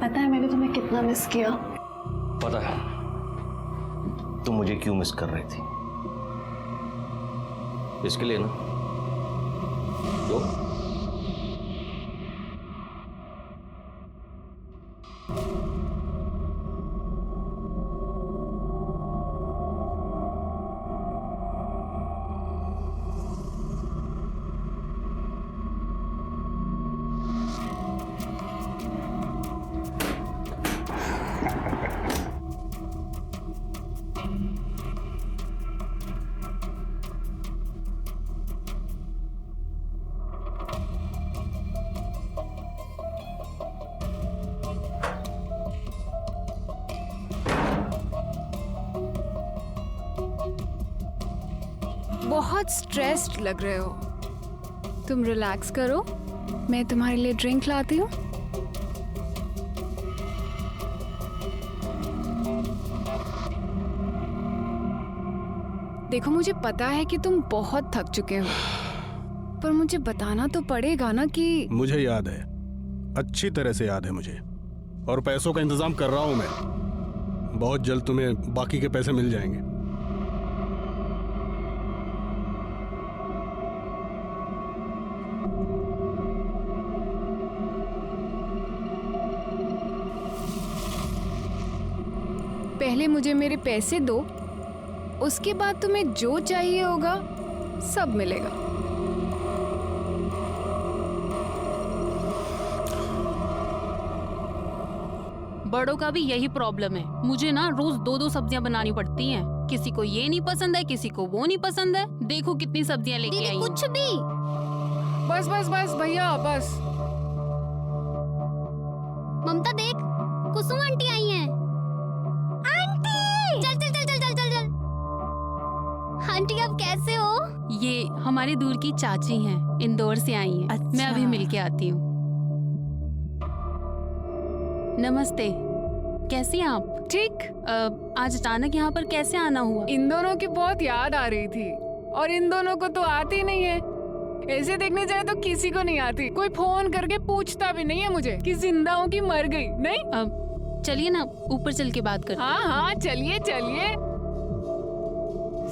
पता है मैंने तुम्हें कितना मिस किया। पता है तुम मुझे क्यों मिस कर रही थी। इसके लिए ना तो बहुत स्ट्रेस्ड लग रहे हो। तुम रिलैक्स करो, मैं तुम्हारे लिए ड्रिंक लाती हूँ। देखो मुझे पता है कि तुम बहुत थक चुके हो, पर मुझे बताना तो पड़ेगा ना कि मुझे याद है, अच्छी तरह से याद है मुझे, और पैसों का इंतजाम कर रहा हूं मैं। बहुत जल्द तुम्हें बाकी के पैसे मिल जाएंगे। पहले मुझे मेरे पैसे दो, उसके बाद तुम्हें जो चाहिए होगा सब मिलेगा। बड़ों का भी यही प्रॉब्लम है। मुझे ना रोज 2-2 सब्जियां बनानी पड़ती हैं। किसी को ये नहीं पसंद है, किसी को वो नहीं पसंद है। देखो कितनी सब्जियां लेके आई। कुछ भी। बस बस बस भैया बस। ममता देख, कुसुम आंटी आई हैं। आंटी चल चल चल चल चल चल चल। आंटी आप कैसे हो? ये हमारी दूर की चाची हैं, इंदौर से आई हैं। अच्छा। मैं अभी मिलके आती हूँ। नमस्ते, कैसी हैं आप? ठीक। आज अचानक यहाँ पर कैसे आना हुआ? इन दोनों की बहुत याद आ रही थी, और इन दोनों को तो आती नहीं है। ऐसे देखने जाए तो किसी को नहीं आती। कोई फोन करके पूछता भी नहीं है मुझे कि जिंदा हूँ कि मर गई। नहीं, चलिए ना ऊपर चल के बात करते हैं। हाँ हाँ चलिए चलिए।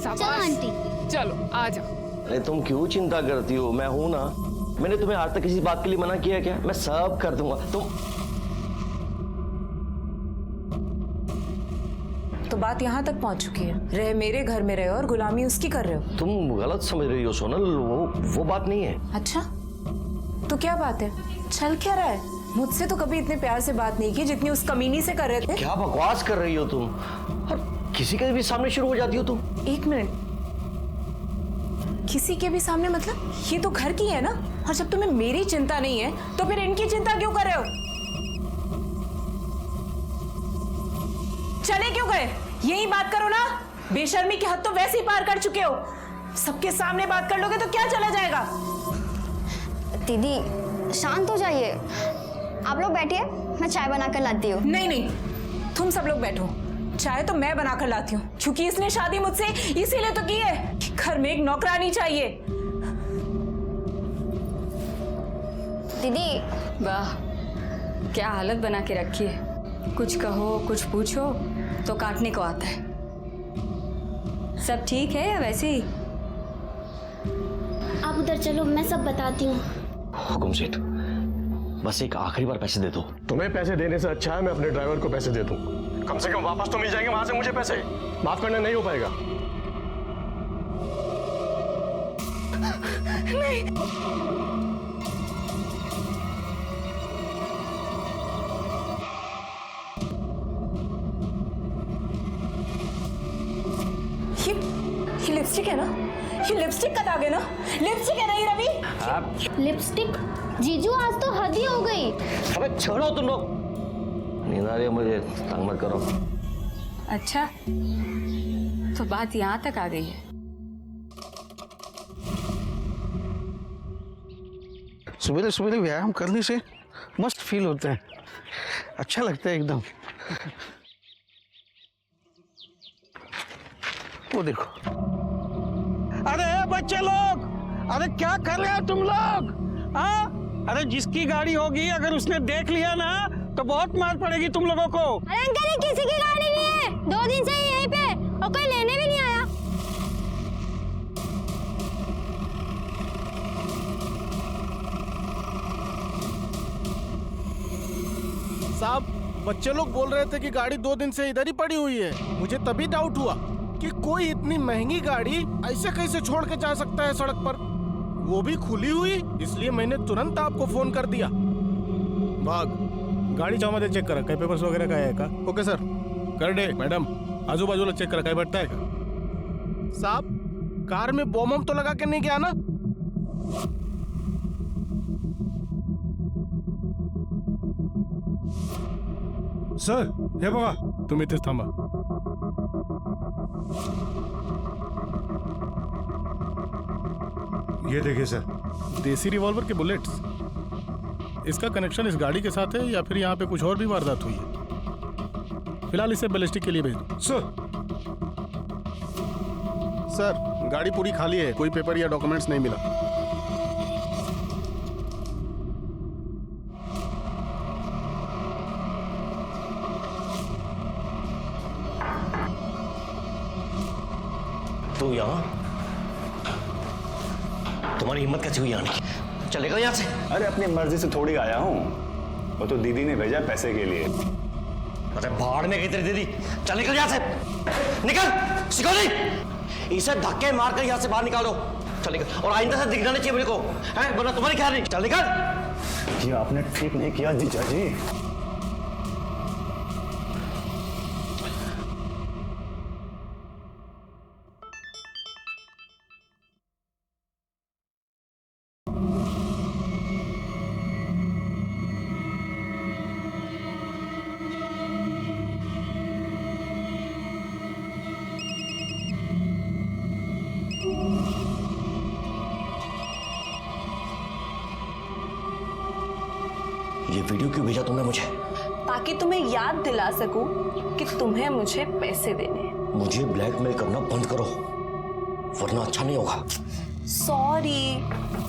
चलो आंटी। चलो आ जाओ। अरे तुम क्यों चिंता करती हो, मैं हूं ना। मैंने तुम्हें आज तक किसी बात के लिए मना किया क्या? मैं सब कर दूंगा। तो बात यहाँ तक पहुँच चुकी है। रहे मेरे घर में रहे हो और गुलामी उसकी कर रहे हो। तुम गलत समझ रही हो सोनल, वो बात नहीं है। अच्छा तो क्या बात है? चल क्या रहा है? मुझसे तो कभी इतने प्यार से बात नहीं की जितनी उस कमीनी से कर रहे थे। क्या बकवास कर रही हो तुम, और किसी के भी सामने शुरू हो जाती हो तुम। एक मिनट, किसी के भी सामने मतलब? ये तो घर की है ना। और जब तुम्हें मेरी चिंता नहीं है तो फिर इनकी चिंता क्यों कर रहे हो? चले क्यों गए? यही बात करो ना। बेशर्मी की हद तो वैसे ही पार कर चुके हो। सबके सामने बात कर लोगे तो क्या चला जाएगा? दीदी शांत हो जाइए। आप लोग बैठिए, मैं चाय बना कर लाती हूँ। नहीं नहीं, तुम सब लोग बैठो। चाय तो मैं बनाकर लाती हूँ, क्योंकि इसने शादी मुझसे इसीलिए तो की है कि घर में एक नौकरानी चाहिए। दीदी वाह, क्या हालत बना के रखी है। कुछ कहो कुछ पूछो तो काटने को आता है। सब ठीक है या वैसे ही? आप उधर चलो, मैं सब बताती हूँ। हुकुम सेठ, बस एक आखिरी बार पैसे दे दो। तुम्हें पैसे देने से अच्छा है मैं अपने ड्राइवर को पैसे दे दूं। कम से कम वापस तो मिल जाएंगे वहां से मुझे पैसे। माफ करना नहीं हो पाएगा। ये लिपस्टिक है ना? ये लिपस्टिक का दाग है ना? लिपस्टिक है ना ये रवि? लिपस्टिक? जीजू आज तो हद ही हो गई। अबे छोड़ो तुम लोग, नींद आ रही है मुझे, तंग मत करो। अच्छा तो बात यहाँ तक आ गई है। सवेरे सवेरे व्यायाम करने से मस्त फील होता है, अच्छा लगता है एकदम। वो देखो, अरे बच्चे लोग, अरे क्या कर रहे हो तुम लोग? हाँ, अरे जिसकी गाड़ी होगी अगर उसने देख लिया ना तो बहुत मार पड़ेगी तुम लोगों को। अरे अंकल ये किसी की गाड़ी नहीं है, 2 दिन से यहीं पे और कोई लेने भी नहीं आया। साहब बच्चे लोग बोल रहे थे कि गाड़ी 2 दिन से इधर ही पड़ी हुई है। मुझे तभी डाउट हुआ कि कोई इतनी महंगी गाड़ी ऐसे कैसे छोड़ के जा सकता है सड़क पर, वो भी खुली हुई। इसलिए मैंने तुरंत आपको फोन कर दिया। भाग गाड़ी मध्ये चेक करा, काही पेपर्स वगैरह काय आहे का? ओके सर कर दे। मैडम आजूबाजूला चेक करा, काय भेटताय का? साहब कार में बॉम्ब तो लगा के नहीं गया ना? सर हे बघा, तुम्ही इथेच थांबा। ये देखिए सर, देसी रिवॉल्वर के बुलेट्स। इसका कनेक्शन इस गाड़ी के साथ है या फिर यहाँ पे कुछ और भी वारदात हुई है? फिलहाल इसे बैलिस्टिक के लिए भेज दो। सर गाड़ी पूरी खाली है, कोई पेपर या डॉक्यूमेंट्स नहीं मिला। तू यहाँ, तुम्हारी हिम्मत कैसे हुई आने की? चलेगा यहाँ से? अरे अपनी मर्जी से थोड़ी आया हूँ, वो तो दीदी ने भेजा पैसे के लिए। अरे भाड़ में गई तेरी दीदी। चल निकल यहाँ से, निकल। सिकोली, इसे धक्के मार कर यहाँ से बाहर निकालो। चल निकल, और आइंदा से दिखना नहीं चाहिए मेरे को, हैं? वरना तुम्हारी ख्याल नहीं। चल निकल। ये आपने ठीक नहीं किया जीजा जी। ये वीडियो क्यों भेजा तुमने मुझे? ताकि तुम्हें याद दिला सकूं कि तुम्हें मुझे पैसे देने हैं। मुझे ब्लैकमेल करना बंद करो, वरना अच्छा नहीं होगा। सॉरी,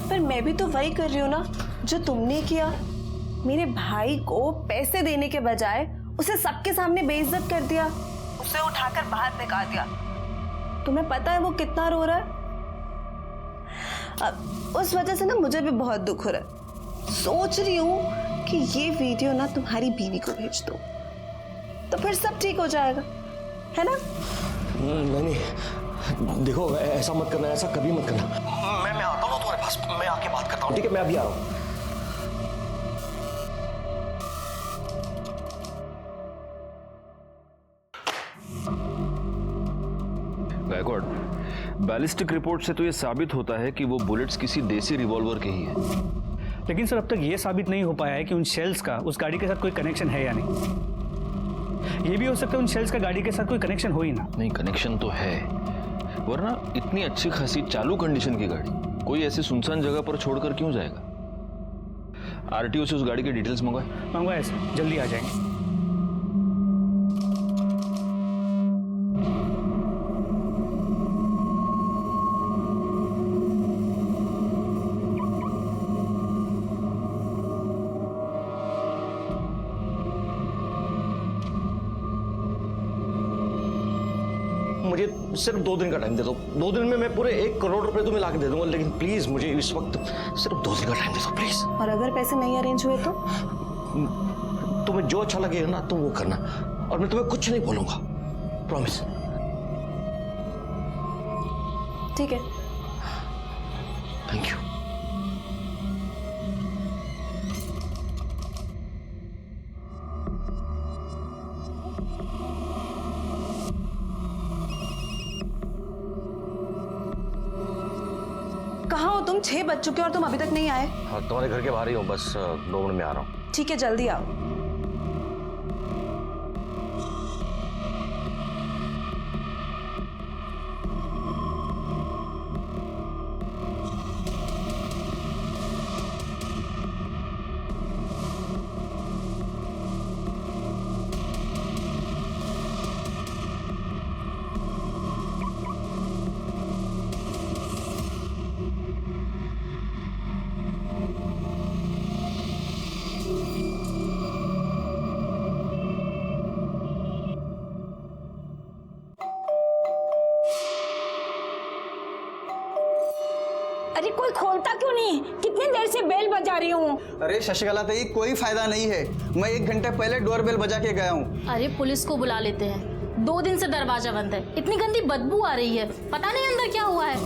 पर मैं भी तो वही कर रही हूँ ना जो तुमने किया। मेरे भाई को पैसे देने के बजाय उसे सबके सामने बेइज्जत कर दिया, उसे उठाकर बाहर फेंका दिया। तुम्हें पता है वो कितना रो रहा है? अब उस वजह से ना मुझे भी बहुत दुख हो रहा है। सोच रही हूँ कि ये वीडियो ना तुम्हारी बीवी को भेज दो, तो फिर सब ठीक हो जाएगा, है ना? नहीं, देखो ऐसा मत करना, ऐसा कभी मत करना। मैं आता हूँ तुम्हारे पास, मैं आके बात करता हूँ, ठीक है? मैं अभी आ रहा हूँ। गायकवाड़, बैलिस्टिक रिपोर्ट से तो ये साबित होता है कि वो बुलेट्स किसी देसी रिवॉल्वर के ही हैं। लेकिन सर अब तक ये साबित नहीं हो पाया है कि उन शेल्स का उस गाड़ी के साथ कोई कनेक्शन है या नहीं। ये भी हो सकता है उन शेल्स का गाड़ी के साथ कोई कनेक्शन हो ही ना। नहीं, कनेक्शन तो है, वरना इतनी अच्छी खासी चालू कंडीशन की गाड़ी कोई ऐसी सुनसान जगह पर छोड़कर क्यों जाएगा? आरटीओ से उस गाड़ी के डिटेल्स मंगवाए सर, जल्दी आ जाएंगे। मुझे सिर्फ 2 दिन का टाइम दे दो। 2 दिन में मैं पूरे 1 करोड़ रुपए तुम्हें लाके दे दूंगा, लेकिन प्लीज मुझे इस वक्त सिर्फ 2 दिन का टाइम दे दो प्लीज। और अगर पैसे नहीं अरेंज हुए तो? तुम्हें जो अच्छा लगेगा ना तुम वो करना, और मैं तुम्हें कुछ नहीं बोलूंगा, प्रॉमिस। ठीक है, थैंक यू। कहाँ हो तुम? 6 बज चुके और तुम अभी तक नहीं आए। हाँ, तुम्हारे घर के बाहर ही हूँ, बस 2 मिनट में आ रहा हूँ। ठीक है, जल्दी आओ। अरे कोई खोलता क्यों नहीं? कितनी देर से बेल बजा रही हूँ। अरे शशिकला ताई, कोई फायदा नहीं है। मैं 1 घंटे पहले डोरबेल बजा के गया हूँ। अरे पुलिस को बुला लेते हैं, 2 दिन से दरवाजा बंद है, इतनी गंदी बदबू आ रही है, पता नहीं अंदर क्या हुआ है।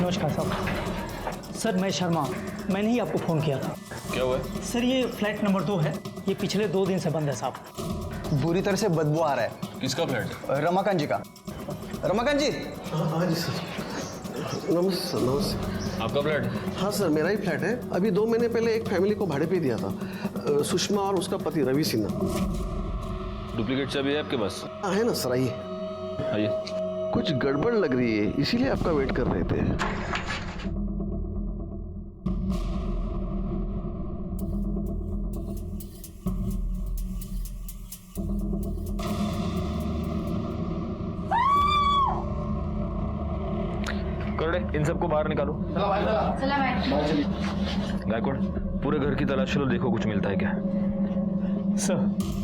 नमस्कार साहब। सर मैं शर्मा, मैंने ही आपको फ़ोन किया था। क्या हुआ? सर ये फ्लैट नंबर 2 है, ये पिछले 2 दिन से बंद है साहब। बुरी तरह से बदबू आ रहा है। किसका फ्लैट? रमाकांत जी का। रमाकांत जी। हाँ जी सर। नमस्ते नमस्ते। आपका फ्लैट? हाँ सर, मेरा ही फ्लैट है। अभी 2 महीने पहले एक फैमिली को भाड़े पे दिया था, सुषमा और उसका पति रवि सिन्हा। डुप्लीकेट चाबी है आपके पास? हाँ है ना सर, आइए। आइए। कुछ गड़बड़ लग रही है, इसीलिए आपका वेट कर रहे थे। करड़े, इन सबको बाहर निकालो। गायकवाड़, पूरे घर की तलाश लो, देखो कुछ मिलता है क्या। सर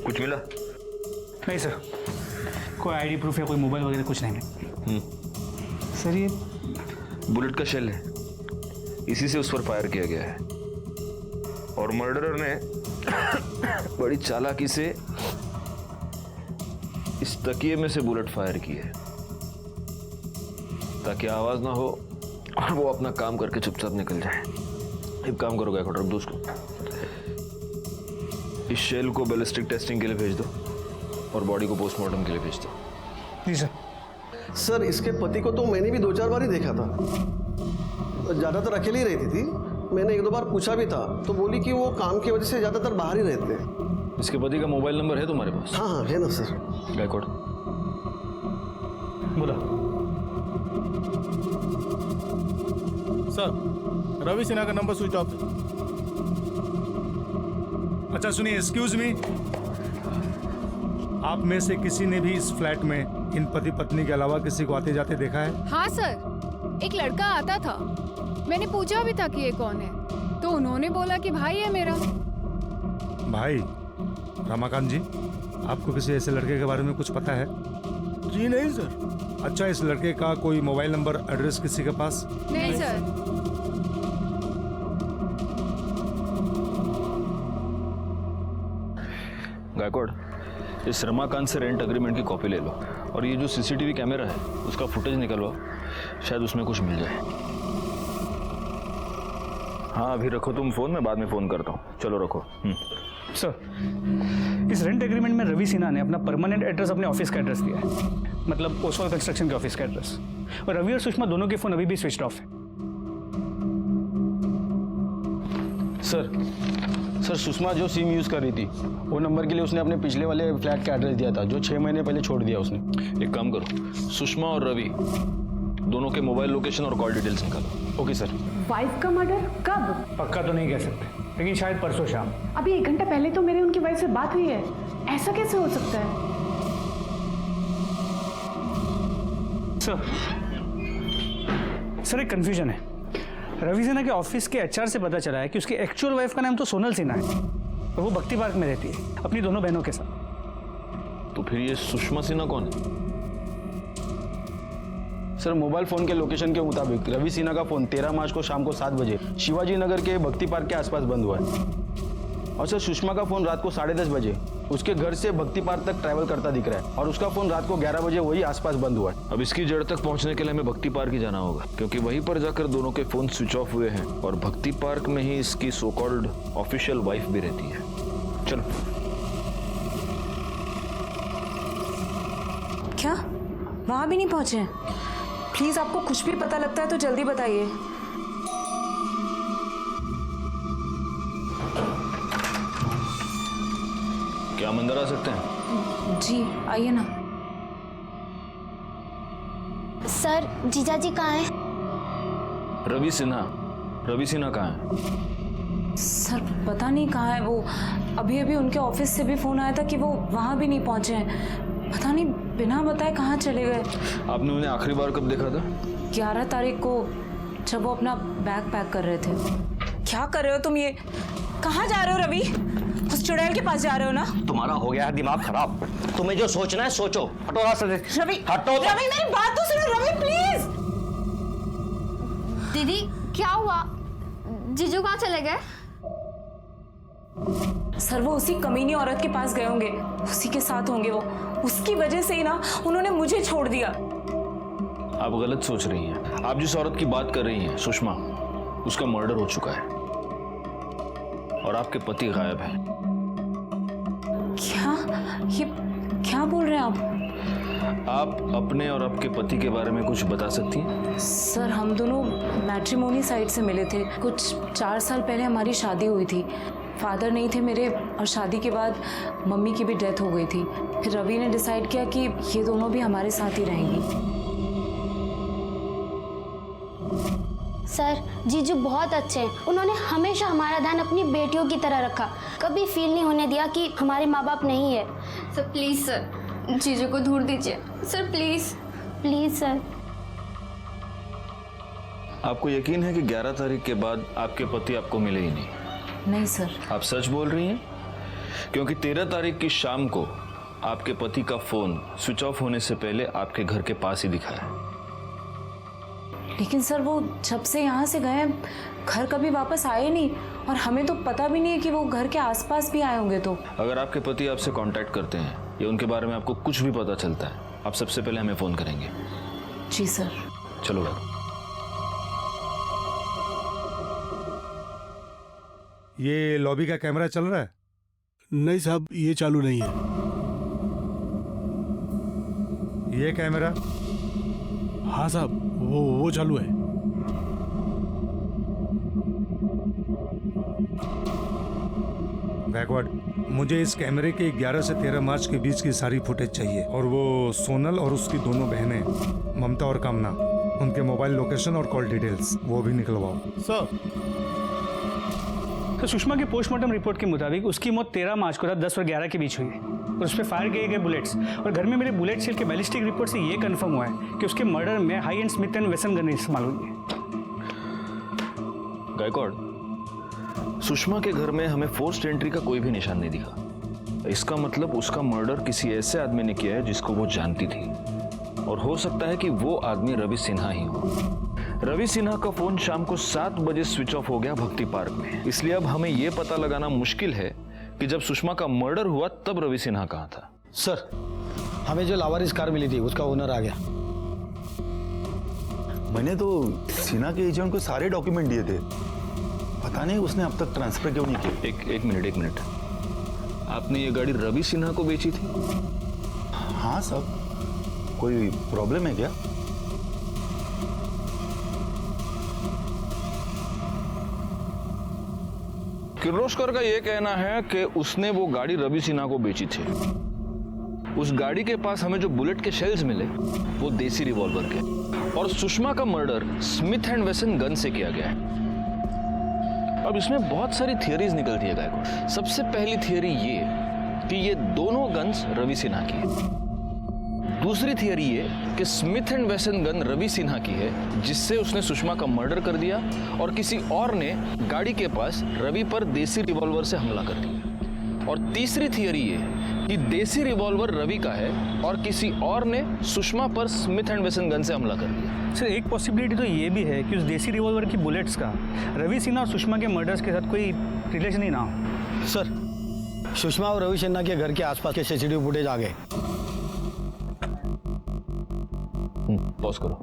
कुछ मिला? नहीं सर, कोई आईडी प्रूफ या कोई मोबाइल वगैरह कुछ नहीं मिला। सर ये बुलेट का शेल है, इसी से उस पर फायर किया गया है और मर्डरर ने बड़ी चालाकी से इस तकिए में से बुलेट फायर की है ताकि आवाज ना हो और वो अपना काम करके चुपचाप निकल जाए। एक काम करो गायकवाड़, रख दो उसको। इस शेल को बैलिस्टिक टेस्टिंग के लिए भेज दो और बॉडी को पोस्टमार्टम के लिए भेज दो। जी सर। सर इसके पति को तो मैंने भी 2-4 बार ही देखा था, ज्यादातर अकेले ही रहती थी। मैंने 1-2 बार पूछा भी था तो बोली कि वो काम की वजह से ज्यादातर बाहर ही रहते हैं। इसके पति का मोबाइल नंबर है तुम्हारे पास? हाँ हाँ है ना सर। गायकवाड़ बोला। सर रवि सिन्हा का नंबर स्विच ऑफ है। अच्छा सुनिए, एक्सक्यूज मी, आप में से किसी ने भी इस फ्लैट में इन पति पत्नी के अलावा किसी को आते जाते देखा है? हाँ सर, एक लड़का आता था, मैंने पूछा भी था कि ये कौन है, तो उन्होंने बोला कि भाई है मेरा। भाई? रमाकांत जी, आपको किसी ऐसे लड़के के बारे में कुछ पता है? जी नहीं सर। अच्छा, इस लड़के का कोई मोबाइल नंबर, एड्रेस किसी के पास? नहीं सर। गायकवाड़, इस रमाकांत से रेंट एग्रीमेंट की कॉपी ले लो और ये जो सीसीटीवी कैमरा है उसका फुटेज निकलवाओ, शायद उसमें कुछ मिल जाए। हाँ अभी रखो तुम फोन, में बाद में फोन करता हूँ। चलो रखो। सर इस रेंट एग्रीमेंट में रवि सिन्हा ने अपना परमानेंट एड्रेस अपने ऑफिस का एड्रेस दिया है, मतलब ओसवाल कंस्ट्रक्शन के ऑफिस का एड्रेस। और रवि और सुषमा दोनों के फोन अभी भी स्विच ऑफ है। सर सुषमा जो सिम यूज कर रही थी वो नंबर के लिए उसने अपने पिछले वाले फ्लैट का एड्रेस दिया था जो 6 महीने पहले छोड़ दिया उसने। एक काम करो, सुषमा और रवि दोनों के मोबाइल लोकेशन और कॉल डिटेल्स निकालो। Okay sir. वाइफ का मर्डर कब? पक्का तो नहीं कह सकते, लेकिन शायद परसों शाम। अभी 1 घंटा पहले तो मेरी उनकी वाइफ से बात हुई है, ऐसा कैसे हो सकता है? सर एक कंफ्यूजन है। रवि सिन्हा के ऑफिस के एचआर से पता चला है कि उसकी एक्चुअल वाइफ का नाम तो सोनल सिन्हा है और वो भक्ति पार्क में रहती है अपनी दोनों बहनों के साथ। तो फिर ये सुषमा सिन्हा कौन है? सर मोबाइल फोन के लोकेशन के मुताबिक रवि सिन्हा का फोन 13 मार्च को शाम को 7 बजे शिवाजी नगर के भक्ति पार्क के आसपास बंद हुआ है। और सर सुषमा का फोन रात को 10:30 बजे उसके घर से भक्ति पार्क तक ट्रैवल करता दिख रहा है और उसका फोन रात को 11 बजे वही आसपास बंद हुआ है। अब इसकी जड़ तक पहुंचने के लिए हमें भक्ति पार्क ही जाना होगा, क्योंकि वहीं पर जाकर दोनों के फोन स्विच ऑफ हुए हैं और भक्ति पार्क में ही इसकी सो कॉल्ड ऑफिशियल वाइफ भी रहती है। चलो। क्या वहां भी नहीं पहुंचे? प्लीज आपको कुछ भी पता लगता है तो जल्दी बताइए। क्या हम अंदर आ सकते हैं? जी आइए ना। जीजा जी कहाँ है? रवि सिन्हा कहाँ है? सर पता नहीं कहाँ है वो। अभी अभी उनके ऑफिस से भी फोन आया था कि वो वहाँ भी नहीं पहुँचे हैं। पता नहीं बिना बताए कहाँ चले गए। आपने उन्हें आखिरी बार कब देखा था? 11 तारीख को, जब वो अपना बैग पैक कर रहे थे। क्या कर रहे हो तुम ये? कहाँ जा रहे हो रवि? उस चुड़ैल के पास जा रहे हो ना? तुम्हारा हो गया है दिमाग खराब। तुम्हें जो सोचना है सोचो। हटो रास्ते से। रवि, हटो। रवि मेरी बात तो सुनो रवि प्लीज। दीदी क्या हुआ? जीजू कहाँ चले गए? सर वो उसी कमीनी औरत के पास गए होंगे, उसी के साथ होंगे वो। उसकी वजह से ही ना उन्होंने मुझे छोड़ दिया। आप गलत सोच रही हैं। आप जिस औरत की बात कर रही हैं, सुषमा, उसका मर्डर हो चुका है और आपके पति गायब हैं। ये क्या बोल रहे हैं आप? आप अपने और आपके पति के बारे में कुछ बता सकती हैं? सर हम दोनों मैट्रिमोनी साइट से मिले थे। कुछ 4 साल पहले हमारी शादी हुई थी। फादर नहीं थे मेरे, और शादी के बाद मम्मी की भी डेथ हो गई थी। फिर रवि ने डिसाइड किया कि ये दोनों भी हमारे साथ ही रहेंगी। सर जीजू बहुत अच्छे हैं। उन्होंने हमेशा हमारा ध्यान अपनी बेटियों की तरह रखा, कभी फील नहीं होने दिया कि हमारे माँ बाप नहीं है। सर प्लीज सर, जीजू को दूर दीजिए सर, प्लीज प्लीज सर। आपको यकीन है कि 11 तारीख के बाद आपके पति आपको मिले ही नहीं? नहीं सर। आप सच बोल रही हैं? क्योंकि 13 तारीख की शाम को आपके पति का फोन स्विच ऑफ होने से पहले आपके घर के पास ही दिखा है। लेकिन सर वो जब से यहाँ से गए घर कभी वापस आए नहीं, और हमें तो पता भी नहीं है कि वो घर के आसपास भी आए होंगे। तो अगर आपके पति आपसे कांटेक्ट करते हैं या उनके बारे में आपको कुछ भी पता चलता है, आप सबसे पहले हमें फोन करेंगे। जी सर। चलो बैठो। ये लॉबी का कैमरा चल रहा है? नहीं साहब, ये चालू नहीं है। ये कैमरा? हाँ साहब, वो चालू है। बैकवर्ड, मुझे इस कैमरे के 11 से 13 मार्च के बीच की सारी फुटेज चाहिए, और वो सोनल और उसकी दोनों बहनें ममता और कामना, उनके मोबाइल लोकेशन और कॉल डिटेल्स वो भी निकलवाओ। सर, तो सुषमा की पोस्टमार्टम रिपोर्ट के मुताबिक उसकी मौत 13 मार्च को रात 10 और 11 के बीच हुई है, और उस पर फायर किए गए बुलेट्स, और घर में मेरे बुलेट सेल के बैलिस्टिक रिपोर्ट से ये कंफर्म हुआ है कि उसके मर्डर में high and Smith and Wesson gun इस्तेमाल हुई है। गायकवाड़, सुषमा के घर में हमें फोर्स्ड एंट्री का कोई भी निशान नहीं दिखा। इसका मतलब उसका मर्डर किसी ऐसे आदमी ने किया है जिसको वो जानती थी, और हो सकता है कि वो आदमी रवि सिन्हा ही हो। रवि सिन्हा का फोन शाम को 7 बजे स्विच ऑफ हो गया भक्ति पार्क में। इसलिए अब हमें यह पता लगाना मुश्किल है कि जब सुषमा का मर्डर हुआ तब रवि सिन्हा कहाँ था। सर, हमें जो लावारिस कार मिली थी उसका ओनर आ गया। मैंने तो सिन्हा के एजेंट को सारे डॉक्यूमेंट दिए थे, पता नहीं उसने अब तक ट्रांसफर क्यों नहीं किया। एक मिनट, आपने ये गाड़ी रवि सिन्हा को बेची थी? हाँ सर, कोई प्रॉब्लम है क्या? किर्लोस्कर का यह कहना है कि उसने वो गाड़ी रवि सिन्हा को बेची थी। उस गाड़ी के पास हमें जो बुलेट के शेल्स मिले वो देसी रिवॉल्वर के, और सुषमा का murder Smith and Wesson gun से किया गया है। अब इसमें बहुत सारी थियरीज निकलती है गायकवाड़। सबसे पहली थियरी ये कि ये दोनों गन्स रवि सिन्हा की है। दूसरी थियरी ये कि Smith and Wesson gun Ravi Sinha की है जिससे उसने सुषमा का मर्डर कर दिया, और किसी और ने गाड़ी के पास रवि पर देसी रिवॉल्वर से हमला कर दिया। और तीसरी थियरी ये कि देसी रिवॉल्वर रवि का है और किसी और ने सुषमा पर स्मिथ एंड वेसन गन से हमला कर दिया। सर, एक पॉसिबिलिटी तो ये भी है कि उस देसी रिवॉल्वर की बुलेट्स का रवि सिन्हा और सुषमा के मर्डर्स के साथ कोई रिलेशन ही ना हो। सर, सुषमा और रवि सिन्हा के घर के आसपास के सीसीटीवी फुटेज आ गए। पॉज करो।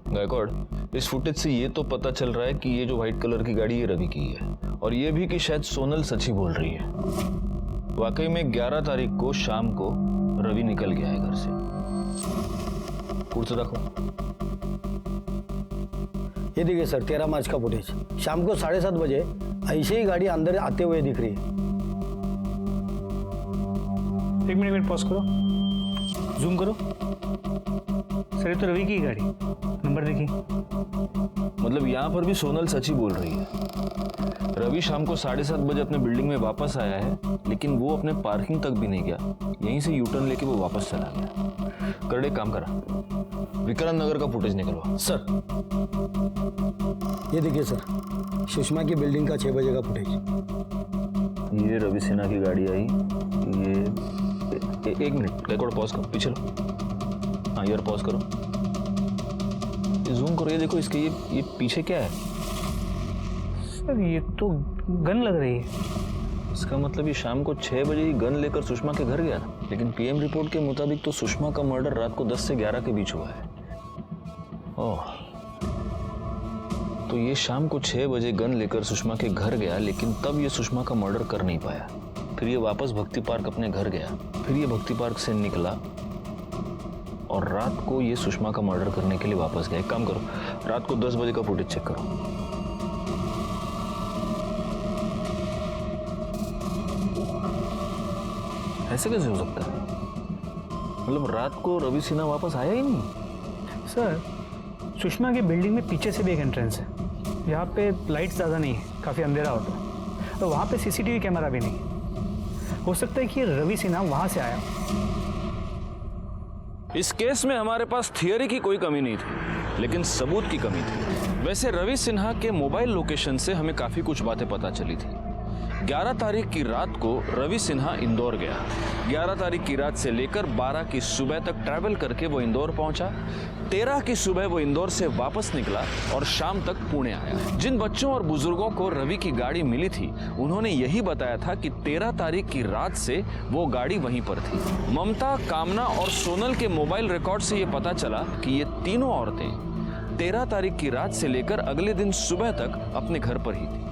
गायकवाड़, इस फुटेज से ये तो पता चल रहा है कि ये जो व्हाइट कलर की गाड़ी ये रवि की है, और ये भी कि शायद सोनल सच ही बोल रही है। वाकई में 11 तारीख को शाम को रवि निकल गया है घर से। कुर्सी रखो। ये देखिए सर, 13 मार्च का फुटेज, शाम को 7:30 बजे ऐसे ही गाड़ी अंदर आते हुए दिख रही है। एक मिनट पॉज करो, जूम करो। सर ये तो रवि की गाड़ी, नंबर देखिए। मतलब यहाँ पर भी सोनल सच ही बोल रही है। रवि शाम को 7:30 बजे अपने बिल्डिंग में वापस आया है, लेकिन वो अपने पार्किंग तक भी नहीं गया, यहीं से यू टर्न लेके वो वापस चला गया। करड़े काम करा, विक्रांत नगर का फुटेज निकलवा। सर ये देखिए सर, सुषमा की बिल्डिंग का 6 बजे का फुटेज। ये रवि सिन्हा की गाड़ी आई, ये एक मिनट रिकॉर्ड पॉज करो, पीछे लो। हाँ यार पॉज करो, जूम करो, ये देखो इसके ये पीछे क्या है? सर ये तो गन लग रही है। इसका मतलब ये शाम को 6 बजे ही गन लेकर सुषमा के घर गया था, लेकिन पीएम रिपोर्ट के मुताबिक तो सुषमा का मर्डर रात को 10 से 11 के बीच हुआ है। ओह, तो ये शाम को 6 बजे गन लेकर सुषमा के घर गया, लेकिन तब ये सुषमा का मर्डर कर नहीं पाया। फिर ये वापस भक्ति पार्क अपने घर गया, फिर ये भक्ति पार्क से निकला और रात को ये सुषमा का मर्डर करने के लिए वापस गया। एक काम करो, रात को 10 बजे का फुटेज चेक करो। ऐसे कैसे हो सकता है? मतलब रात को रवि सिन्हा वापस आया ही नहीं। सर सुषमा की बिल्डिंग में पीछे से भी एक एंट्रेंस है, यहाँ पे लाइट ज़्यादा नहीं है, काफ़ी अंधेरा होता है, और वहाँ पे सीसीटीवी कैमरा भी नहीं। हो सकता है कि रवि सिन्हा वहाँ से आया। इस केस में हमारे पास थियरी की कोई कमी नहीं थी, लेकिन सबूत की कमी थी। वैसे रवि सिन्हा के मोबाइल लोकेशन से हमें काफ़ी कुछ बातें पता चली थी। 11 तारीख की रात को रवि सिन्हा इंदौर गया। 11 तारीख की रात से लेकर 12 की सुबह तक ट्रैवल करके वो इंदौर पहुंचा। 13 की सुबह वो इंदौर से वापस निकला और शाम तक पुणे आया। जिन बच्चों और बुजुर्गों को रवि की गाड़ी मिली थी, उन्होंने यही बताया था कि 13 तारीख की रात से वो गाड़ी वहीं पर थी। ममता, कामना और सोनल के मोबाइल रिकॉर्ड से ये पता चला कि ये तीनों औरतें 13 तारीख की रात से लेकर अगले दिन सुबह तक अपने घर पर ही थी।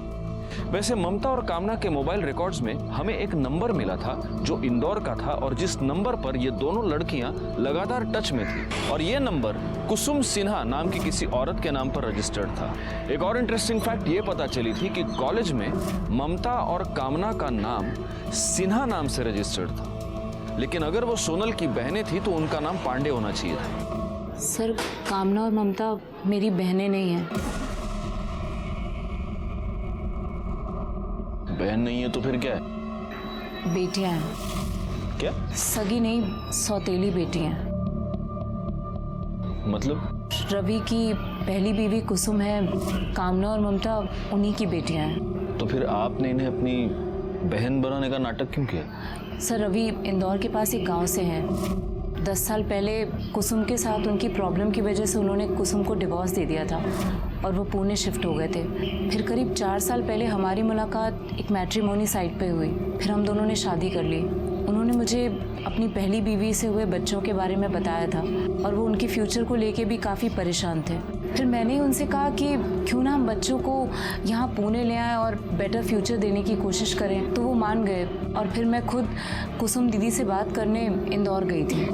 वैसे ममता और कामना के मोबाइल रिकॉर्ड्स में हमें एक नंबर मिला था जो इंदौर का था, और जिस नंबर पर ये दोनों लड़कियां लगातार टच में थी, और ये नंबर कुसुम सिन्हा नाम की किसी औरत के नाम पर रजिस्टर्ड था। एक और इंटरेस्टिंग फैक्ट ये पता चली थी कि कॉलेज में ममता और कामना का नाम सिन्हा नाम से रजिस्टर्ड था, लेकिन अगर वो सोनल की बहनें थी तो उनका नाम पांडे होना चाहिए था। सर कामना और ममता मेरी बहनें नहीं हैं। बहन नहीं है तो फिर क्या है? बेटियां हैं। क्या? सगी नहीं, सौतेली बेटियां। मतलब? रवि की पहली बीवी कुसुम है, कामना और ममता उन्हीं की बेटियां हैं। तो फिर आपने इन्हें अपनी बहन बनाने का नाटक क्यों किया? सर रवि इंदौर के पास एक गांव से हैं। 10 साल पहले कुसुम के साथ उनकी प्रॉब्लम की वजह से उन्होंने कुसुम को डिवोर्स दे दिया था और वो पुणे शिफ्ट हो गए थे। फिर करीब 4 साल पहले हमारी मुलाकात एक मैट्रिमोनी साइट पे हुई। फिर हम दोनों ने शादी कर ली। उन्होंने मुझे अपनी पहली बीवी से हुए बच्चों के बारे में बताया था और वो उनके फ्यूचर को लेके भी काफ़ी परेशान थे। फिर मैंने उनसे कहा कि क्यों ना हम बच्चों को यहाँ पुणे ले आएं और बेटर फ्यूचर देने की कोशिश करें, तो वो मान गए। और फिर मैं खुद कुसुम दीदी से बात करने इंदौर गई थी।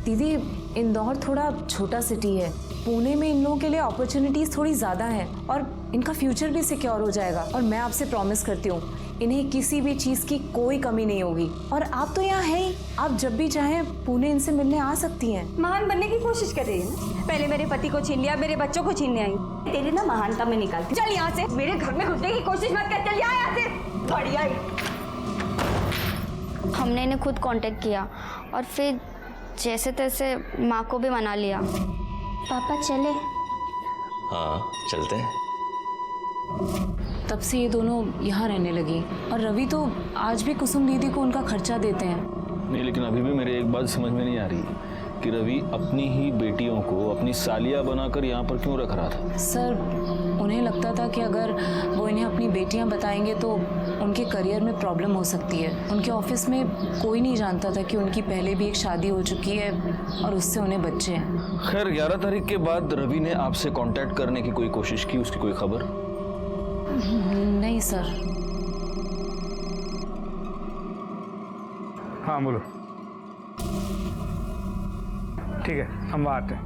दीदी इंदौर थोड़ा छोटा सिटी है, पुणे में इन लोगों के लिए अपॉर्चुनिटीज़ थोड़ी ज़्यादा हैं और इनका फ्यूचर भी सिक्योर हो जाएगा। और मैं आपसे प्रॉमिस करती हूँ इन्हें किसी भी चीज़ की कोई कमी नहीं होगी। और आप तो यहाँ हैं ही, आप जब भी चाहें पुणे इनसे मिलने आ सकती हैं। महान बनने की कोशिश कर रही है ना? पहले मेरे पति को छीन लिया, मेरे बच्चों को छीनने आई। तेरी ना महानता में निकालती। चल यहाँ से, मेरे घर में घुसने की कोशिश मत कर। चल यहाँ से, बढ़िया ही। हमने इन्हें खुद कांटेक्ट किया और फिर जैसे तैसे माँ को भी मना लिया। पापा चले? हाँ चलते हैं। तब से ये दोनों यहाँ रहने लगी और रवि तो आज भी कुसुम दीदी को उनका खर्चा देते हैं। नहीं, लेकिन अभी भी मेरे एक बात समझ में नहीं आ रही कि रवि अपनी ही बेटियों को अपनी सालिया बनाकर यहाँ पर क्यों रख रहा था? सर उन्हें लगता था कि अगर वो इन्हें अपनी बेटियां बताएंगे तो उनके करियर में प्रॉब्लम हो सकती है। उनके ऑफिस में कोई नहीं जानता था कि उनकी पहले भी एक शादी हो चुकी है और उससे उन्हें बच्चे हैं। खैर 11 तारीख के बाद रवि ने आपसे कांटेक्ट करने की कोई कोशिश की? उसकी कोई खबर? नहीं सर। हाँ बोलो। ठीक है हम वहाँ आते हैं।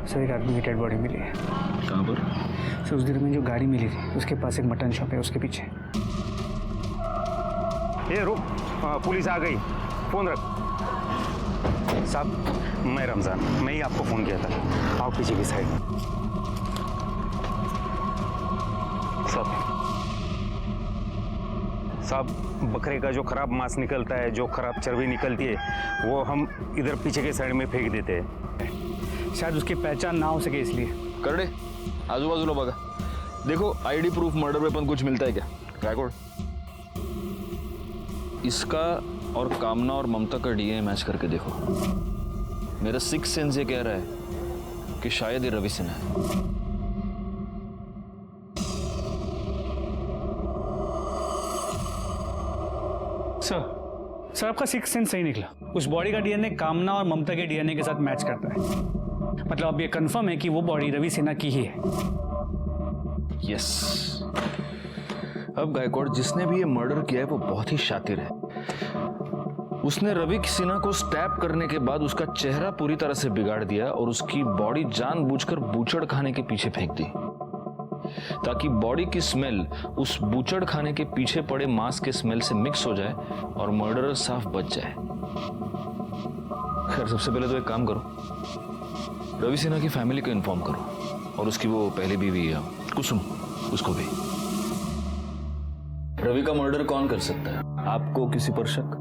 सर एक आदमी की डेड बॉडी मिली है। कहाँ पर? सर उस दिन में जो गाड़ी मिली थी उसके पास एक मटन शॉप है, उसके पीछे। ये रुक, पुलिस आ गई, फोन रख। साहब मैं रमज़ान, मैं ही आपको फ़ोन किया था। आओ पीछे की साइड। साहब बकरे का जो खराब मांस निकलता है, जो खराब चर्बी निकलती है, वो हम इधर पीछे के साइड में फेंक देते हैं, शायद उसकी पहचान ना हो सके इसलिए। कर दे, आजू बाजूला बघा, देखो आईडी प्रूफ मर्डर वेपन कुछ मिलता है क्या? गायकवाड़, इसका और कामना और ममता का डीएनए मैच करके देखो। मेरा सिक्स सेंस ये कह रहा है कि शायद ये रवि सिन्हा है। सर आपका सिक्स सेंस सही निकला। उस बॉडी का डीएनए कामना और ममता के डीएनए के साथ मैच करता है। मतलब अब ये कंफर्म है कि वो बॉडी रवि सिन्हा की ही है। यस। अब गायकवाड़, जिसने भी ये मर्डर किया है वो बहुत ही शातिर है। उसने रवि सिन्हा को स्टैप करने के बाद उसका चेहरा पूरी तरह से बिगाड़ दिया और उसकी बॉडी जानबूझकर बूचड़ खाने के पीछे फेंक दी, ताकि बॉडी की स्मेल उस बूचड़ खाने के पीछे पड़े मांस के स्मेल से मिक्स हो जाए और मर्डरर साफ बच जाए। खैर, सबसे पहले तो एक काम करो, रवि सिन्हा की फैमिली को इन्फॉर्म करो और उसकी वो पहली बीवी है कुसुम, उसको भी। रवि का मर्डर कौन कर सकता है? आपको किसी पर शक?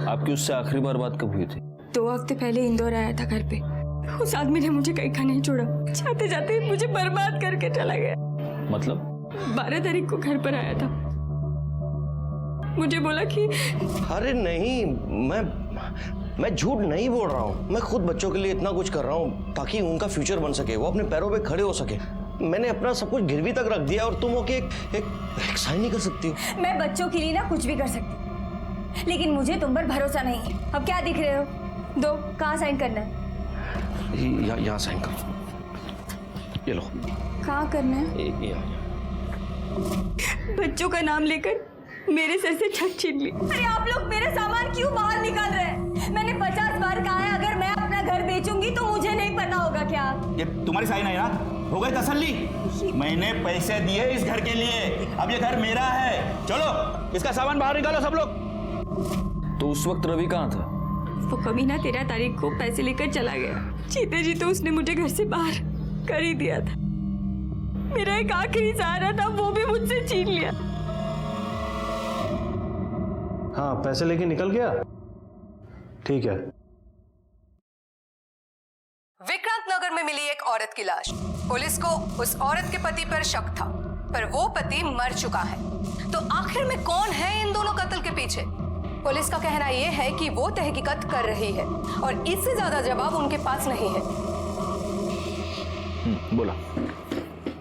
आपकी उससे आखिरी बार बात कब हुई थी? 2 हफ्ते पहले इंदौर आया था घर पे। उस आदमी ने मुझे कहीं का नहीं छोड़ा, जाते जाते मुझे बर्बाद करके चला गया। मतलब 12 तारीख को घर पर आया था, मुझे बोला कि अरे नहीं, मैं झूठ नहीं बोल रहा हूँ। मैं खुद बच्चों के लिए इतना कुछ कर रहा हूँ ताकि उनका फ्यूचर बन सके, वो अपने पैरों पे खड़े हो सके। मैंने अपना सब कुछ गिरवी तक रख दिया और तुम हो के एक साइन नहीं कर सकती हो। मैं बच्चों के लिए ना कुछ भी कर सकती, लेकिन मुझे तुम पर भरोसा नहीं है। अब क्या दिख रहे हो? दो, कहाँ साइन करना है? यहाँ साइन करो। ये लो। कहाँ करना है? बच्चों का नाम लेकर मेरे सर से छत छीन ली। अरे आप लोग मेरे सामान क्यों बाहर निकाल रहे हैं? मैंने 50 बार कहा है, अगर मैं अपना घर बेचूंगी तो मुझे नहीं पता होगा क्या? ये तुम्हारी साइन है ना? हो गई तसल्ली? मैंने पैसे दिए इस घर के लिए, अब ये घर मेरा है। चलो इसका सामान बाहर निकालो सब लोग। तो उस वक्त रवि कहाँ था? वो कमीना 13 तारीख को पैसे लेकर चला गया। जीते जी तो उसने मुझे घर से बाहर कर ही दिया था। मेरा एक आखिरी सहारा था, वो भी मुझसे छीन लिया। हाँ, पैसे लेके निकल गया। ठीक है। विक्रांत नगर में मिली एक औरत की लाश। पुलिस को उस औरत के पति पर शक था, पर वो पति मर चुका है। तो आखिर में कौन है इन दोनों कत्ल के पीछे? पुलिस का कहना यह है कि वो तहकीकात कर रही है और इससे ज्यादा जवाब उनके पास नहीं है। बोला।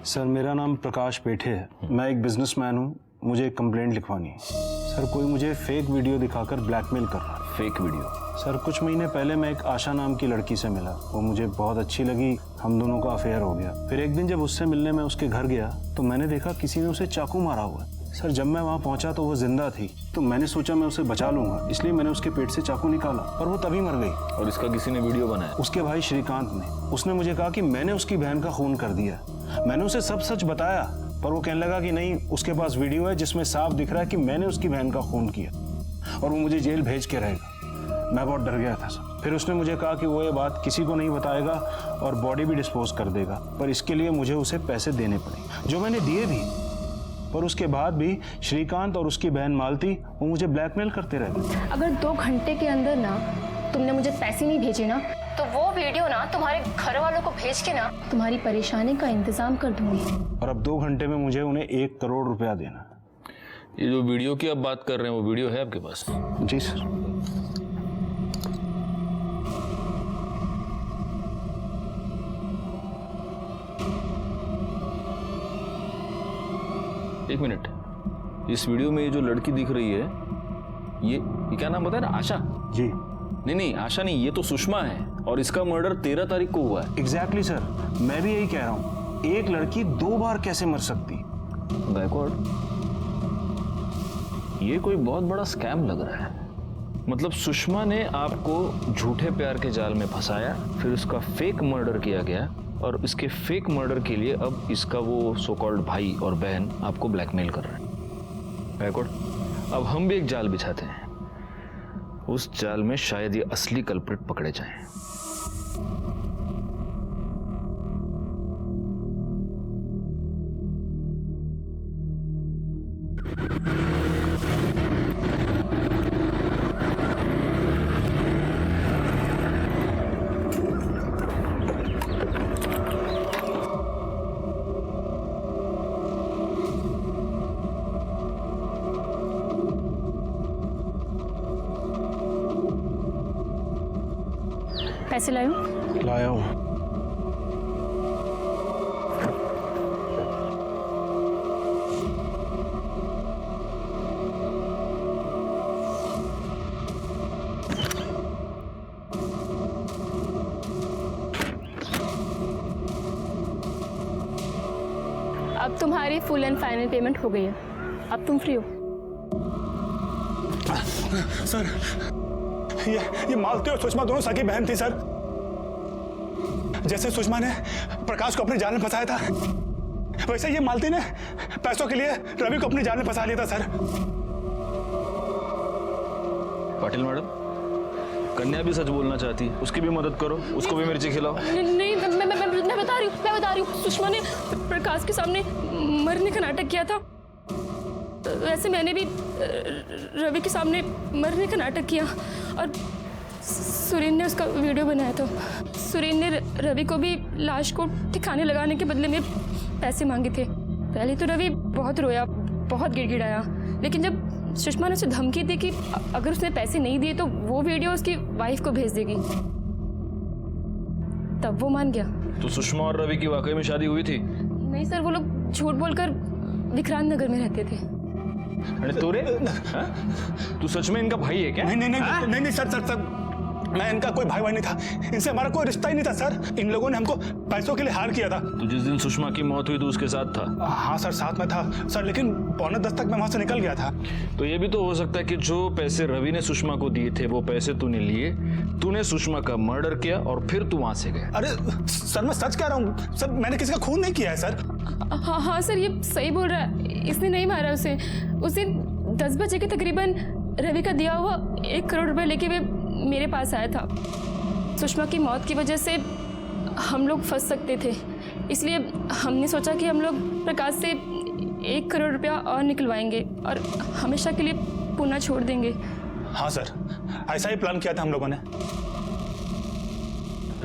सर, मेरा नाम प्रकाश पेठे है। मैं एक बिजनेसमैन हूँ। मुझे एक कंप्लेंट लिखवानी है। सर, कोई मुझे फेक वीडियो दिखाकर ब्लैकमेल कर रहा है। Fake video? सर, कुछ महीने पहले मैं एक आशा नाम की लड़की से मिला। वो मुझे बहुत अच्छी लगी, हम दोनों का अफेयर हो गया। फिर एक दिन जब उससे मिलने मैं उसके घर गया तो मैंने देखा किसी ने उसे चाकू मारा हुआ है। सर, जब मैं वहाँ पहुँचा तो वो जिंदा थी, तो मैंने सोचा मैं उसे बचा लूंगा, इसलिए मैंने उसके पेट से चाकू निकाला, पर वो तभी मर गई। और इसका किसी ने वीडियो बनाया? उसके भाई श्रीकांत ने। उसने मुझे कहा कि मैंने उसकी बहन का खून कर दिया। मैंने उसे सब सच बताया, पर वो कहने लगा कि नहीं, उसके पास वीडियो है जिसमें साफ दिख रहा है कि मैंने उसकी बहन का खून किया और वो मुझे जेल भेज के रहेगा। मैं बहुत डर गया था सर। फिर उसने मुझे कहा कि वो ये बात किसी को नहीं बताएगा और बॉडी भी डिस्पोज कर देगा, पर इसके लिए मुझे उसे पैसे देने पड़े, जो मैंने दिए भी। पर उसके बाद भी श्रीकांत और उसकी बहन मालती वो मुझे ब्लैकमेल करते रहते। अगर 2 घंटे के अंदर ना तुमने मुझे पैसे नहीं भेजे ना, तो वो वीडियो ना तुम्हारे घर वालों को भेज के ना तुम्हारी परेशानी का इंतजाम कर दूंगी। और अब 2 घंटे में मुझे उन्हें 1 करोड़ रुपया देना। ये जो वीडियो की आप बात कर रहे हैं, वो वीडियो है आपके पास? जी सर। एक मिनट, इस वीडियो में ये जो लड़की दिख रही है, ये क्या नाम बताया ना? आशा? जी। नहीं, आशा नहीं, ये तो सुषमा है और इसका मर्डर 13 तारीख को हुआ है। एग्जैक्टली सर, मैं भी यही कह रहा हूँ। एक लड़की 2 बार कैसे मर सकती? गायकवाड़, ये कोई बहुत बड़ा स्कैम लग रहा है। मतलब सुषमा ने आपको झूठे प्यार के जाल में फंसाया, फिर उसका फेक मर्डर किया गया और इसके फेक मर्डर के लिए अब इसका वो सो कॉल्ड भाई और बहन आपको ब्लैकमेल कर रहे हैं। गायकवाड़, अब हम भी एक जाल बिछाते हैं। उस चाल में शायद ये असली कल्प्रिट पकड़े जाएं। पैसे लायो? लाया हूँ। अब तुम्हारी फुल एंड फाइनल पेमेंट हो गई है, अब तुम फ्री हो। सर ये मालती और सुषमा दोनों सगी बहन थी सर। जैसे सुषमा ने प्रकाश को अपने जाल में फंसाया था, वैसे ये मालती ने पैसों के लिए रवि को अपने जाल में फंसा लिया था सर। पाटिल मैडम, कन्या भी सच बोलना चाहती, उसकी भी मदद करो, उसको भी मिर्ची खिलाओ। नहीं, मैं बता रही हूँ, सुषमा ने प्रकाश के सामने मरने का नाटक किया था। वैसे मैंने भी रवि के सामने मरने का नाटक किया और सुरेन ने उसका वीडियो बनाया था। सुरेन ने रवि को भी लाश को ठिकाने लगाने के बदले में पैसे मांगे थे। पहले तो रवि बहुत रोया, बहुत गिड़गिड़ाया, लेकिन जब सुषमा ने उसे धमकी दी कि अगर उसने पैसे नहीं दिए तो वो वीडियो उसकी वाइफ को भेज देगी, तब वो मान गया। तो सुषमा और रवि की वाकई में शादी हुई थी? नहीं सर, वो लोग झूठ बोलकर विक्रांत नगर में रहते थे। अरे तूरे, तू सच में इनका भाई है क्या? नहीं सर, मैं इनका कोई भाई नहीं था, इनसे हमारा कोई रिश्ता ही नहीं था सर। इन लोगों ने हमको पैसों के लिए हार किया था। तो जिस दिन सुषमा की मौत हुई तो उसके साथ था? हाँ सर, साथ में था सर, लेकिन 9:45 तक मैं वहां से निकल गया था। तो ये भी तो हो सकता है कि जो पैसे रवि ने सुषमा को दिए थे वो पैसे तूने लिए, तूने सुषमा का मर्डर किया और फिर तू वहां से गया। अरे सर, मैं सच कह रहा हूँ सर, मैंने किसी का खून नहीं किया है सर। हाँ सर, ये सही बोल रहा है, इसने नहीं मारा उसे। उस दिन 10 बजे के तकरीबन रवि का दिया हुआ 1 करोड़ रुपए लेके वे मेरे पास आया था। सुषमा की मौत की वजह से हम लोग फंस सकते थे, इसलिए हमने सोचा कि हम लोग प्रकाश से 1 करोड़ रुपया और निकलवाएंगे और हमेशा के लिए पुणे छोड़ देंगे। हाँ सर, ऐसा ही प्लान किया था हम लोगों ने।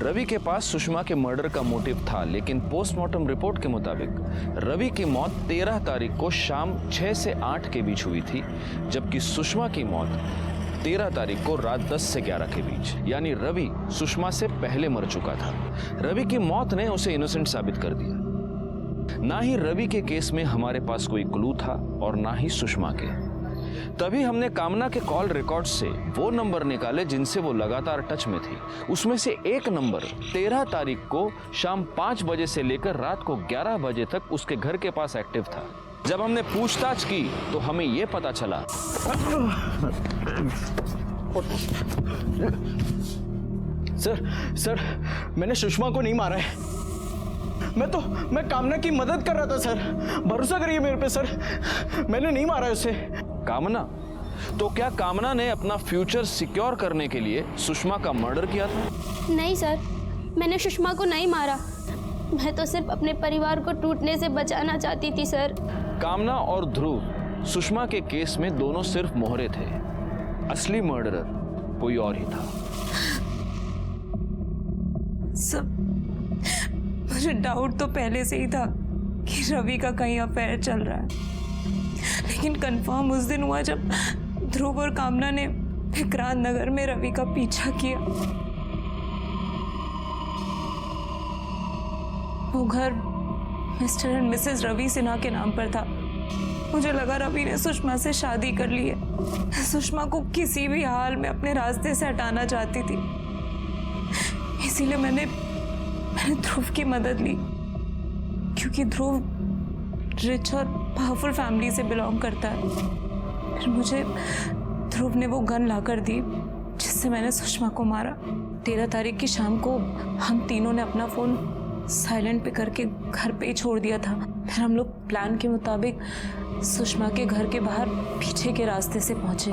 रवि के पास सुषमा के मर्डर का मोटिव था, लेकिन पोस्टमार्टम रिपोर्ट के मुताबिक रवि की मौत 13 तारीख को शाम 6 से 8 के बीच हुई थी, जबकि सुषमा की मौत 13 तारीख को रात 10 से 11 के बीच, यानी रवि सुषमा से पहले मर चुका था। रवि की मौत ने उसे इनोसेंट साबित कर दिया। ना ही रवि के केस में हमारे पास कोई क्लू था और ना ही सुषमा के। तभी हमने कामना के कॉल रिकॉर्ड से वो नंबर निकाले जिनसे वो लगातार टच में थी। उसमें से एक नंबर 13 तारीख को शाम 5 बजे से लेकर रात को 11 बजे तक उसके घर के पास एक्टिव था। जब हमने पूछताछ की तो हमें ये पता चला सर, मैंने सुषमा को नहीं मारा है। मैं कामना की मदद कर रहा था सर, भरोसा करिए मेरे पे सर, मैंने नहीं मारा उसे। कामना? तो क्या कामना ने अपना फ्यूचर सिक्योर करने के लिए सुषमा का मर्डर किया था? नहीं सर, मैंने सुषमा को नहीं मारा, मैं तो सिर्फ अपने परिवार को टूटने से बचाना चाहती थी सर। कामना और ध्रुव सुषमा के केस में दोनों सिर्फ मोहरे थे, असली मर्डरर कोई और ही था। सब मुझे डाउट तो पहले से ही था कि रवि का कहीं अफेयर चल रहा है, लेकिन कंफर्म उस दिन हुआ जब ध्रुव और कामना ने विक्रांत नगर में रवि का पीछा किया। वो घर mister and missus Ravi Sinha के नाम पर था। मुझे लगा रवि ने सुषमा से शादी कर ली है, सुषमा को किसी भी हाल में अपने रास्ते से हटाना चाहती थी, इसीलिए मैंने ध्रुव की मदद ली, क्योंकि ध्रुव रिच और पावरफुल फैमिली से बिलोंग करता है। फिर मुझे ध्रुव ने वो गन लाकर दी जिससे मैंने सुषमा को मारा। 13 तारीख की शाम को हम तीनों ने अपना फोन साइलेंट पे करके घर पे ही छोड़ दिया था। फिर हम लोग प्लान के मुताबिक सुषमा के घर के बाहर पीछे के रास्ते से पहुंचे।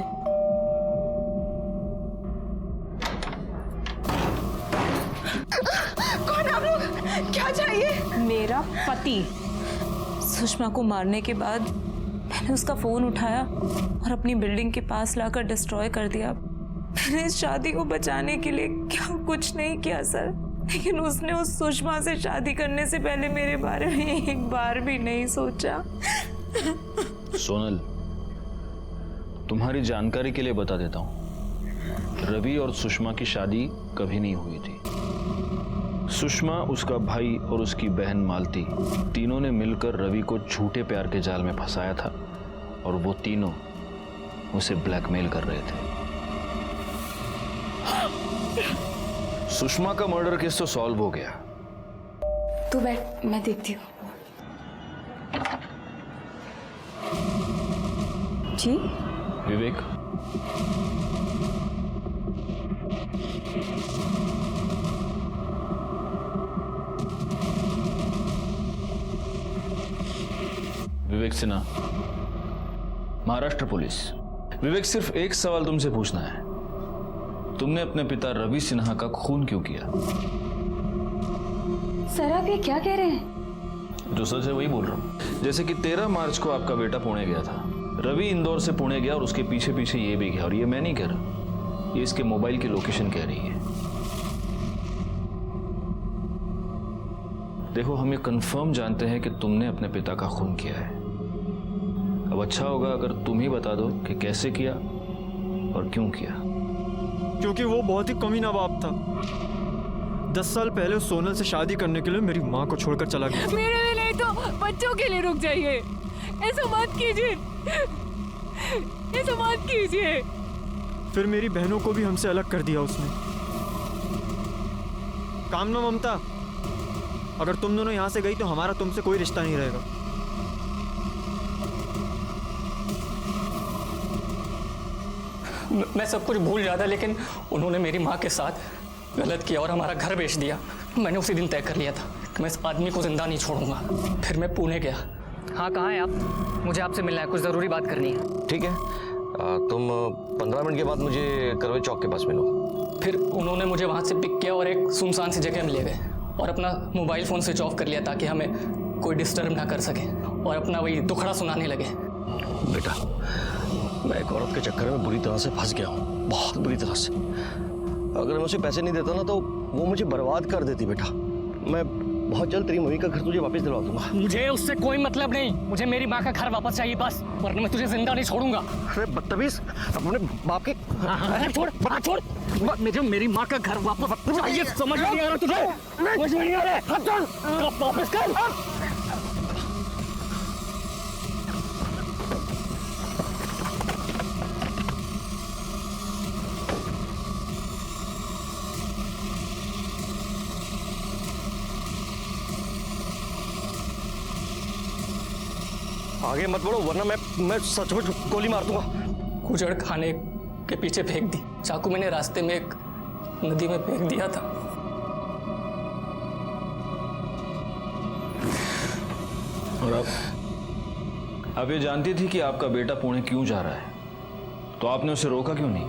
ये? मेरा पति। सुषमा को मारने के बाद मैंने उसका फोन उठाया और अपनी बिल्डिंग के पास लाकर डिस्ट्रॉय कर दिया। मैंने इस शादी को बचाने के लिए क्या कुछ नहीं किया सर, लेकिन उसने उस सुषमा से शादी करने से पहले मेरे बारे में एक बार भी नहीं सोचा। सोनल, तुम्हारी जानकारी के लिए बता देता हूँ, रवि और सुषमा की शादी कभी नहीं हुई थी। सुषमा, उसका भाई और उसकी बहन मालती, तीनों ने मिलकर रवि को झूठे प्यार के जाल में फंसाया था और वो तीनों उसे ब्लैकमेल कर रहे थे। सुषमा का मर्डर केस तो सॉल्व हो गया। तू बैठ, मैं देखती हूँ। जी विवेक, विवेक सिन्हा, महाराष्ट्र पुलिस। विवेक, सिर्फ एक सवाल तुमसे पूछना है, तुमने अपने पिता रवि सिन्हा का खून क्यों किया? सर आप ये क्या कह रहे हैं? जो सच है वही बोल रहा हूँ। जैसे कि 13 मार्च को आपका बेटा पुणे गया था, रवि इंदौर से पुणे गया और उसके पीछे पीछे ये भी गया, और ये मैं नहीं कह रहा, ये इसके मोबाइल की लोकेशन कह रही है। देखो, हम ये कंफर्म जानते हैं कि तुमने अपने पिता का खून किया है। अब अच्छा होगा अगर तुम ही बता दो कि कैसे किया और क्यों किया। क्योंकि वो बहुत ही कमीना बाप था। 10 साल पहले उस सोनल से शादी करने के लिए मेरी माँ को छोड़कर चला गया। मेरे लिए नहीं तो बच्चों के लिए रुक जाइए। ऐसा मत कीजिए, ऐसा मत कीजिए। फिर मेरी बहनों को भी हमसे अलग कर दिया उसने। कामना ममता, अगर तुम दोनों यहाँ से गई तो हमारा तुमसे कोई रिश्ता नहीं रहेगा। मैं सब कुछ भूल जाता, लेकिन उन्होंने मेरी माँ के साथ गलत किया और हमारा घर बेच दिया। मैंने उसी दिन तय कर लिया था कि मैं इस आदमी को जिंदा नहीं छोड़ूंगा। फिर मैं पुणे गया। हाँ, कहाँ हैं आप? मुझे आपसे मिलना है, कुछ ज़रूरी बात करनी है। ठीक है, तुम 15 मिनट के बाद मुझे करवे चौक के पास मिलो। फिर उन्होंने मुझे वहाँ से पिक किया और एक सुनसान सी जगह में ले गए और अपना मोबाइल फ़ोन स्विच ऑफ कर लिया ताकि हमें कोई डिस्टर्ब ना कर सके, और अपना वही दुखड़ा सुनाने लगे। बेटा, मैं एक औरत के चक्कर में बुरी तरह से फंस गया हूँ, बहुत बुरी तरह से। अगर मैं उसे पैसे नहीं देता ना तो वो मुझे बर्बाद कर देती। बेटा, मैं बहुत जल्द तेरी मम्मी का घर तुझे वापस दिलवा दूंगा। मुझे उससे कोई मतलब नहीं, मुझे मेरी माँ का घर वापस चाहिए बस, वरना मैं तुझे जिंदा नहीं छोड़ूंगा। अरे बदतमीज, अपने बाप के अरे छोड़, छोड़, मुझे मेरी माँ का घर वापस चाहिए। समझ नहीं आ रहा तुझे? समझ नहीं आ रहा? वापस कर। आगे मत बढ़ो वरना मैं सचमुच गोली मार दूंगा। कुचड़ खाने के पीछे फेंक दी। चाकू मैंने रास्ते में एक नदी में फेंक दिया था। और आप ये जानती थी कि आपका बेटा पुणे क्यों जा रहा है, तो आपने उसे रोका क्यों नहीं?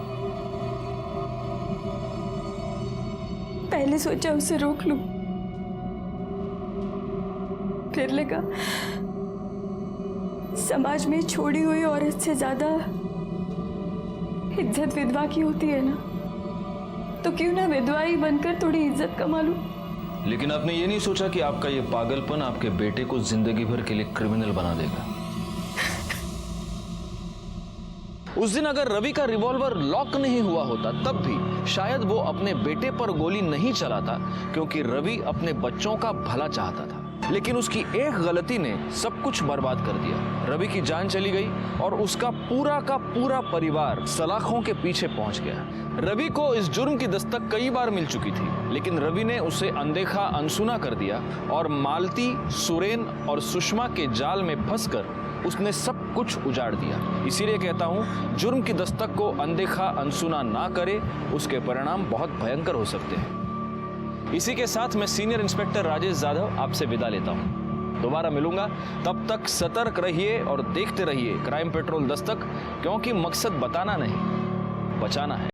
पहले सोचा उसे रोक लूं, फिर लगा समाज में छोड़ी हुई औरत से ज्यादा इज्जत विधवा की होती है ना, तो क्यों ना विधवा ही बनकर थोड़ी इज्जत कमा लूं। लेकिन आपने ये नहीं सोचा कि आपका ये पागलपन आपके बेटे को जिंदगी भर के लिए क्रिमिनल बना देगा। उस दिन अगर रवि का रिवॉल्वर लॉक नहीं हुआ होता तब भी शायद वो अपने बेटे पर गोली नहीं चलाता, क्योंकि रवि अपने बच्चों का भला चाहता था। लेकिन उसकी एक गलती ने सब कुछ बर्बाद कर दिया। रवि की जान चली गई और उसका पूरा का पूरा परिवार सलाखों के पीछे पहुंच गया। रवि को इस जुर्म की दस्तक कई बार मिल चुकी थी, लेकिन रवि ने उसे अनदेखा अनसुना कर दिया और मालती, सुरेन और सुषमा के जाल में फंसकर उसने सब कुछ उजाड़ दिया। इसीलिए कहता हूं, जुर्म की दस्तक को अनदेखा अनसुना ना करे, उसके परिणाम बहुत भयंकर हो सकते हैं। इसी के साथ मैं सीनियर इंस्पेक्टर राजेश यादव आपसे विदा लेता हूं। दोबारा मिलूंगा, तब तक सतर्क रहिए और देखते रहिए क्राइम पेट्रोल दस्तक, क्योंकि मकसद बताना नहीं, बचाना है।